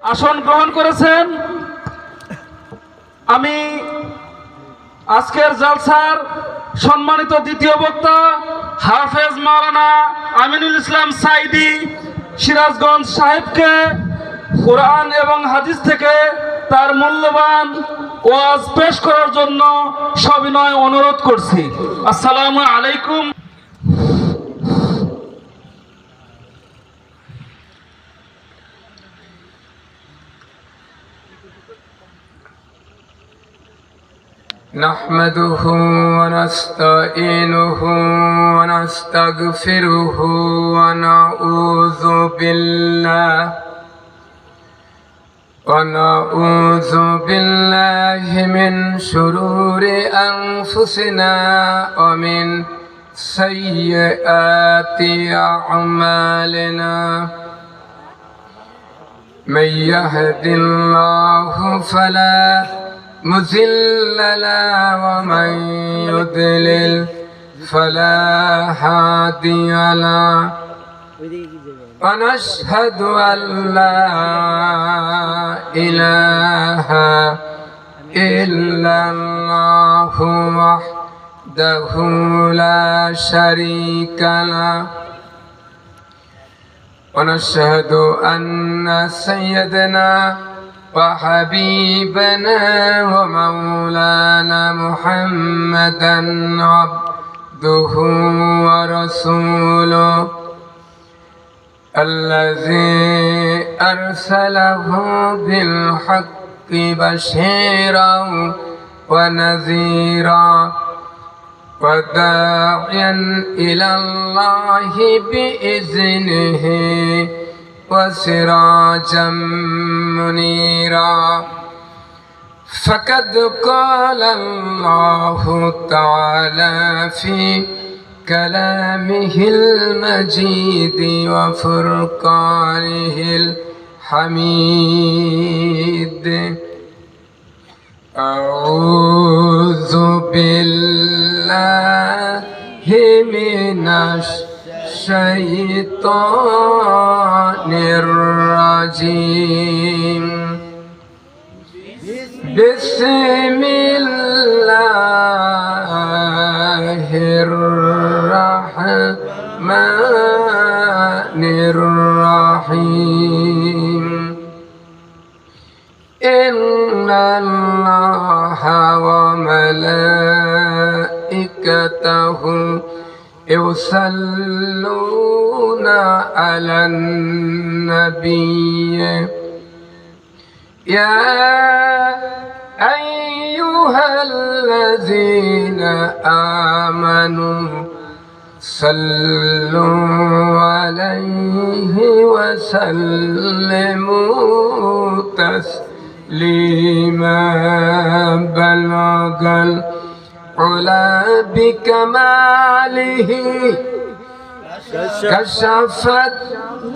আসন গ্রহণ করেছেন। আমি আজকের জালসার সম্মানিত দ্বিতীয় বক্তা হাফেজ মাওলানা আমিনুল ইসলাম সাইদি সিরাজগঞ্জ সাহেবকে কোরআন এবং হাদিস থেকে তার মূল্যবান ওয়াজ পেশ করার জন্য সবিনয় অনুরোধ করছি। আসসালামু আলাইকুম। نحمده ونستعينه ونستغفره ونعوذ بالله من شرور أنفسنا ومن سيئات أعمالنا من يهد الله فلا مضل له ومن يضلل فلا هادي له ونشهد أن لا إله إلا الله وحده لا شريك له ونشهد أن سيدنا وحبيبنا ومولانا محمدا عبده ورسوله الذي أرسله بالحق بشيرا ونذيرا وداعيا إلى الله بإذنه وسراجا منيرا فقد قال الله تعالى في كلامه المجيد وفرقانه الحميد أعوذ بالله من الشيطان الرجيم بسم الله الرحمن الرحيم إن الله وملائكته يصلون على النبي يا أيها الذين آمنوا صلوا عليه وسلموا تسليما بلغ العلا بكماله كشفت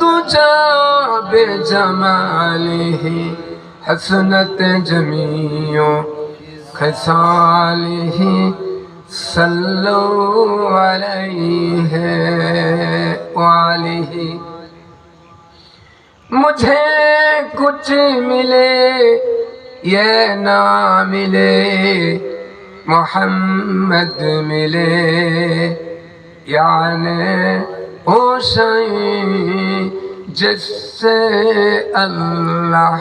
دجى بجماله حسنت جميع خصاله صلوا عليه وآله मुझे कुछ मिले ये ना मिले मोहम्मद मिले यानी ओ शई जिससे अल्लाह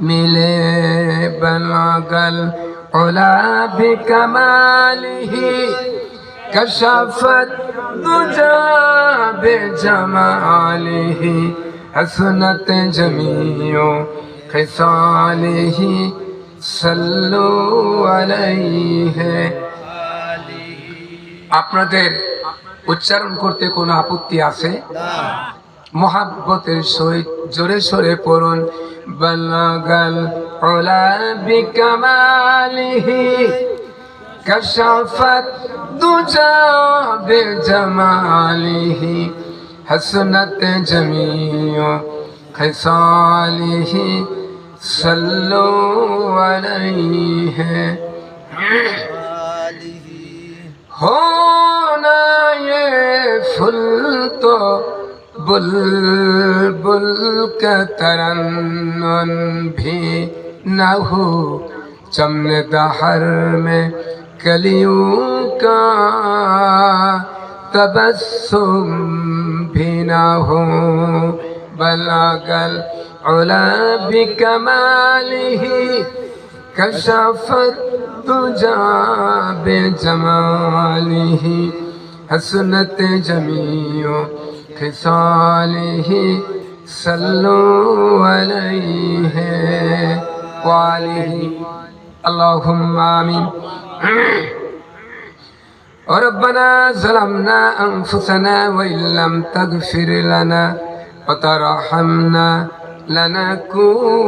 मिले बलगल उला बिकमालिही कशफत दुजा बिजमालिही हसनत जमीओ खिसालिही सल्लु अलैहि। আপনাদের উচ্চারণ করতে কোনো আপত্তি আছে? মোহাব্বতের সহিত জোরে সোরে পড়ুন বালাগাল উলা বিকামালিহি কাশাফাত দুজা বিজামালিহি হাসনাত জামিউ খিসালিহি सल्लु अलैहि। होना ये फूल तो बुलबुल का तरन्नुम भी न हो, चमन दहर में कलियों का तबस्सुम भी न हो, बलगल उला बिकमालिही कशफत तुजा बेजमालिही, हसनत जमीओ खिसालिही, सल्लु अलैहि वालिही, अल्लाहुम्मा आमीन। रब्बना ज़लमना अनफुसना व इल्लम तगफिर लना व तरहमना लनकूनन्न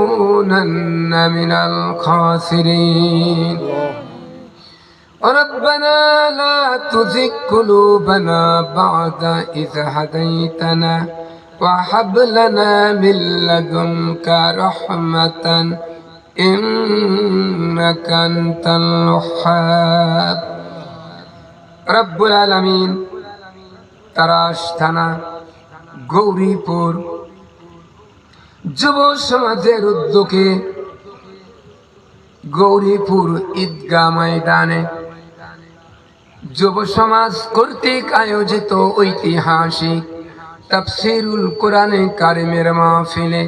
मिनल खासिरीन। रब्बना ला तुज़िग क़ुलूबना बअद इज़ हदैतना व हब लना मिन लदुनका रहमतन इन्नका अंतल वह्हाब। रब्बुल आलामीन তারাশ থানা গৌরীপুর যুব সমাজের উদ্যোগে গৌরীপুর ঈদগাহ ময়দানে যুব সমাজ কর্তৃক আয়োজিত ঐতিহাসিক তাফসীরুল কোরআনে কারিমের মাহফিলে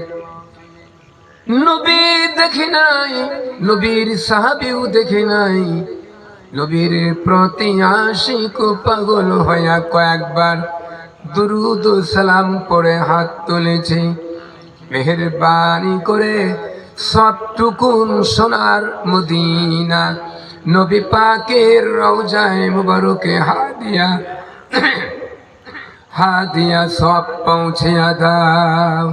নবী দেখি নাই, নবীর সাহাবীও দেখি নাই, নবীর প্রতি আশিক পাগল হইয়া কয়েকবার দুরুদ ও সালাম পড়ে হাত তুলেছে। মেহেরবানি করে সবটুকুন সোনার মদিনা নবী পাকের রওজায়ে মুবারকে হাদিয়া সব পৌঁছিয়া দাও।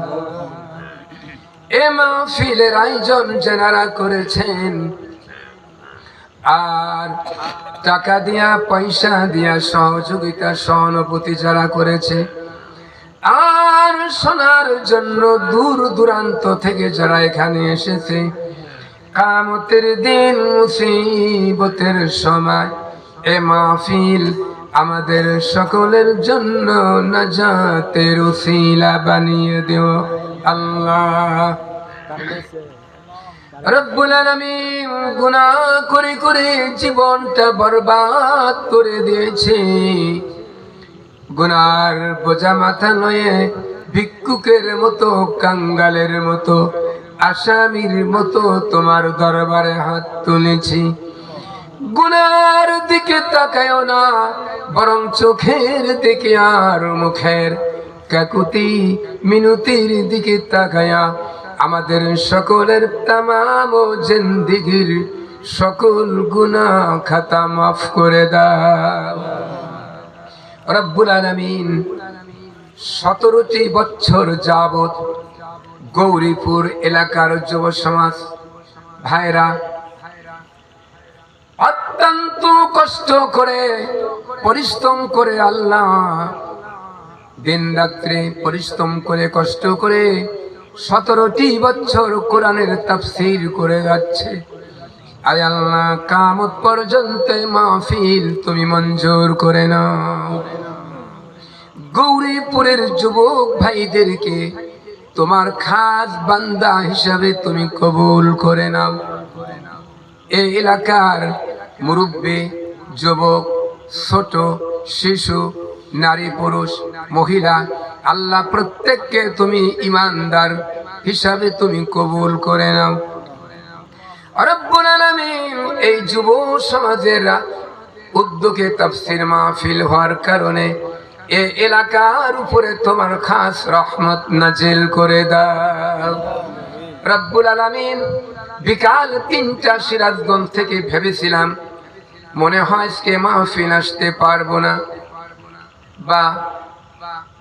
এ মাহফিলের আয়োজন যারা করেছেন আর টাকা দিয়া পয়সা দিয়া সহযোগিতা সহানুভূতি যারা করেছে, আর শোনার জন্য দূর দূরান্ত থেকে যারা এখানে এসেছে, কিয়ামতের দিন মুসিবতের সময় এ মাহফিল আমাদের সকলের জন্য নাজাতের উসিলা বানিয়ে দিও আল্লাহ। রব্বুল আলামিন গুনাহ করে করে জীবনটা বরবাদ করে দিয়েছে। গুনার বোঝা মাথা লয়ে ভিক্ষুকের মতো, কাঙ্গালের মতো, আসামির মতো তোমার দরবারে হাত তুলেছি। গুনার দিকে তাকায়ও না, বরং চোখের দিকে আর মুখের কাকুতি মিনতির দিকে তাকায়া আমাদের সকলের তামাম জিন্দেগীর সকল গুনাহ খাতা মাফ করে দাও রব্বুল আলামিন। 17টি বছর যাবত গৌরীপুর এলাকার যুব সমাজ ভাইরা অত্যন্ত কষ্ট করে পরিশ্রম করে, আল্লাহ দিন রাত্রে পরিশ্রম করে কষ্ট করে 17টি বছর কোরআনের তাফসীর করে যাচ্ছে। আয় আল্লাহ, কিয়ামত পর্যন্ত মাহফিল তুমি মঞ্জুর করে নাও। গৌরীপুরের যুবক ভাইদেরকে তোমার খাস বান্দা হিসাবে তুমি কবুল করে নাও। এই এলাকার মুরব্বী, যুবক, ছোট, শিশু, নারী, পুরুষ, মহিলা, আল্লাহ প্রত্যেককে তুমি ইমানদার হিসাবে তুমি কবুল করে নাও রব্বুল আলামিন। এই যুব সমাজের উদ্যোগে তাফসীর মাহফিল হওয়ার কারণে এই এলাকার উপরে তোমার খাস রহমত নাজিল করে দাও রব্বুল আলামিন। বিকাল 3টা সিরাজগঞ্জ থেকে ভেবেছিলাম মনে হয় আজকে মাহফিল আসতে পারবো না, বা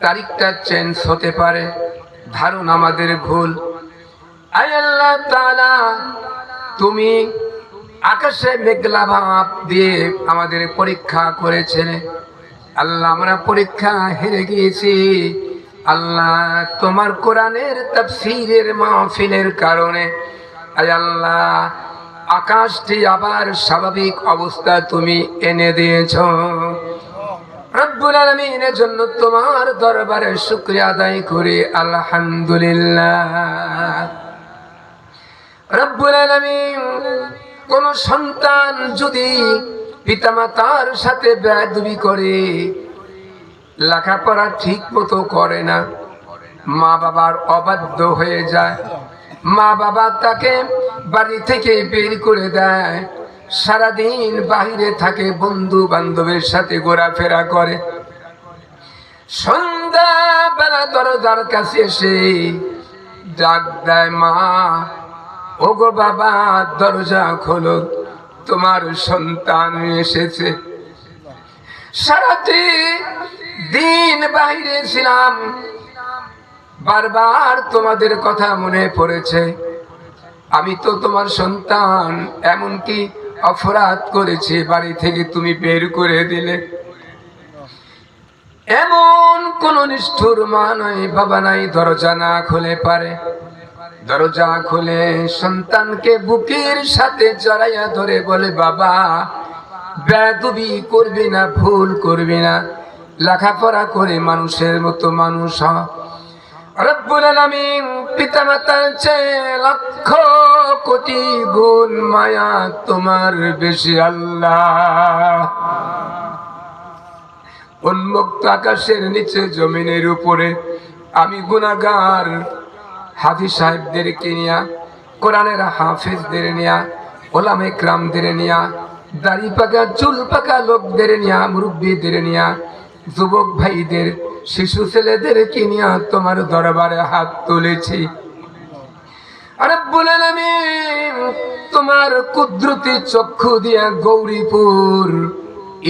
তারিখটা চেঞ্জ হতে পারে, ধারণ আমাদের ভুল। আয় আল্লাহ তাআলা, তুমি আকাশে মেঘলা ভাব দিয়ে আমাদের পরীক্ষা করেছেন। আল্লাহ, আমরা পরীক্ষা হেরে গিয়েছি। আল্লাহ, তোমার কোরআনের তাফসীরের মাহফিলের কারণে আয় আল্লাহ আকাশটি আবার স্বাভাবিক অবস্থা তুমি এনে দিয়েছ। রব্বুল আলামিনের জন্য তোমার দরবারে শুকরিয়া আদায় করি আলহামদুলিল্লাহ। রব্বুল আলামিন কোন সন্তান যদি পিতামাতার সাথে বেয়াদবি করে, লেখাপড়া ঠিক মতো করে না, মা বাবার অবাধ্য হয়ে যায়, মা বাবা তাকে বাড়ি থেকে বের করে দেয়, সারাদিন বাহিরে থাকে, বন্ধু বান্ধবের সাথে ঘোরাফেরা করে, সন্ধ্যা বেলা দরজার কাছে এসে ডাক দেয়, মা ওগো বাবা দরজা খোলো, তোমার সন্তান এসেছে। সারাটি দিন বাহিরে ছিলাম, বারবার তোমাদের কথা মনে পড়েছে, আমি তো তোমার সন্তান, এমনকি অপরাধ করেছি, বাড়ি থেকে তুমি বের করে দিলে। এমন কোন নিষ্ঠুর মা নাই, বাবা নাই, দরজা না খুলে পারে। দরজা খুলে সন্তানকে বুকের সাথে জড়াইয়া ধরে বলে, বাবা বেয়াদবি করবি না, ভুল করবি না, লেখাপড়া করে মানুষের মতো মানুষ হ। রব্বুল আলামিন পিতামাতার চেয়ে লক্ষ কোটি গুণ মায়া তোমার বেশি আল্লাহ। উন্মুক্ত আকাশের নিচে জমিনের উপরে আমি গুনাহগার হাফিজ সাহেবদেরকে নিয়া, কোরআনের হাফিজদের নিয়া, ওলামা ইকরামদের নিয়া, দাড়ি পাকা চুল পাকা লোকদের নিয়া, মুরব্বীদের নিয়া, যুবক ভাইদের, শিশু ছেলেদেরকে নিয়া তোমার দরবারে হাত তুলেছি। রব্বুল আলামিন তোমার কুদরতি চক্ষু দিয়া গৌরীপুর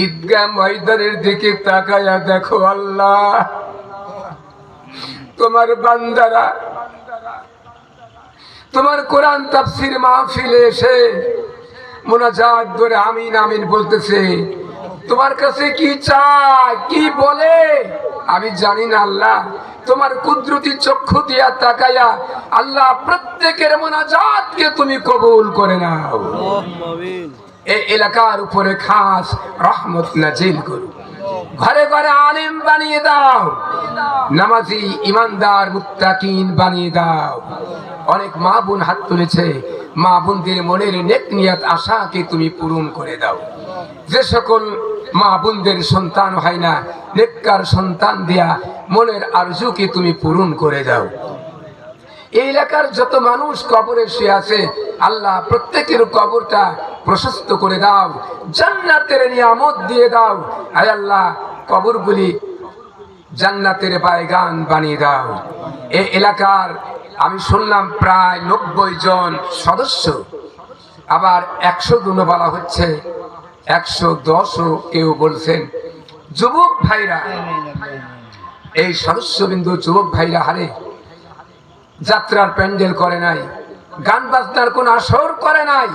ঈদগাহ ময়দানের দিকে তাকায়া দেখো আল্লাহ, তোমার বান্দারা তোমার কোরআন তাফসীর মাহফিলে এসে মুনাজাত করে আমিন আমিন বলতেছে, তোমার কাছে কি চায়, কি বলে আমি জানি না আল্লাহ। তোমার কুদরতি চক্ষু দিয়া তাকায়া আল্লাহ প্রত্যেকের মুনাজাতকে তুমি কবুল করে নাও, এই এলাকার উপরে খাস রহমত নাজিল করো, ঘরে ঘরে আলেম বানিয়ে দাও, নামাজি ইমানদার মুত্তাকিন বানিয়ে দাও। অনেক মা বোন হাত তুলেছে, মা বোনদের মনের নেক নিয়াত আশাকে তুমি পূরণ করে দাও। যে সকল মা বোনদের সন্তান হয় না, নেককার সন্তান দিয়া মনের আরজুকে তুমি পূরণ করে দাও। এই এলাকার যত মানুষ কবরে শুয়ে আছে আল্লাহ প্রত্যেকের কবরটা প্রশস্ত করে দাও, জান্নাতের নিয়ামত দিয়ে দাও। আয় আল্লাহ কবরগুলি জান্নাতের বায়গান বানিয়ে দাও। এই এলাকার আমি শুনলাম প্রায় 90 জন সদস্য, আবার 100 জনও বলা হচ্ছে, 110ও কেউ বলছেন। যুবক ভাইরা, এই সদস্যবিন্দু যুবক ভাইরা হারে যাত্রার প্যান্ডেল করে নাই, গান বাজনার কোন আসর করে নাই।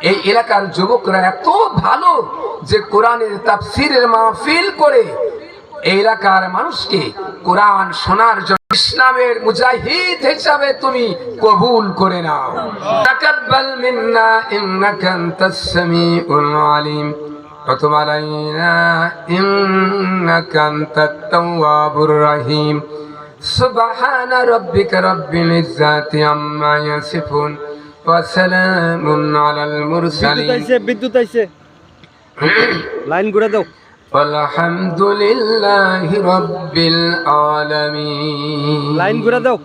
এই এলাকার যুবকরা এত ভালো যে কোরআনের তাফসীরের মাহফিল করে এই এলাকার মানুষকে কোরআন শোনার জন্য ইসলামের মুজাহিদ হিসাবে তুমি কবুল করে নাও। তাকাব্বাল মিন্না ইন্নাকা আনতাস সামিউল আলিম ওয়া তুব আলাইনা ইন্নাকা আনতাত তাওয়াবুর রহিম। সুবহানা রাব্বিকা রাব্বিল ইজ্জাতি আম্মা ইয়াসিফুন ওয়া সালামুন আলাল মুরসালিন। বিদ্যুৎ আইছে লাইন ঘুরে দাও। আলহামদুলিল্লাহি রাব্বিল আলামিন। লাইন ঘুরে দাও।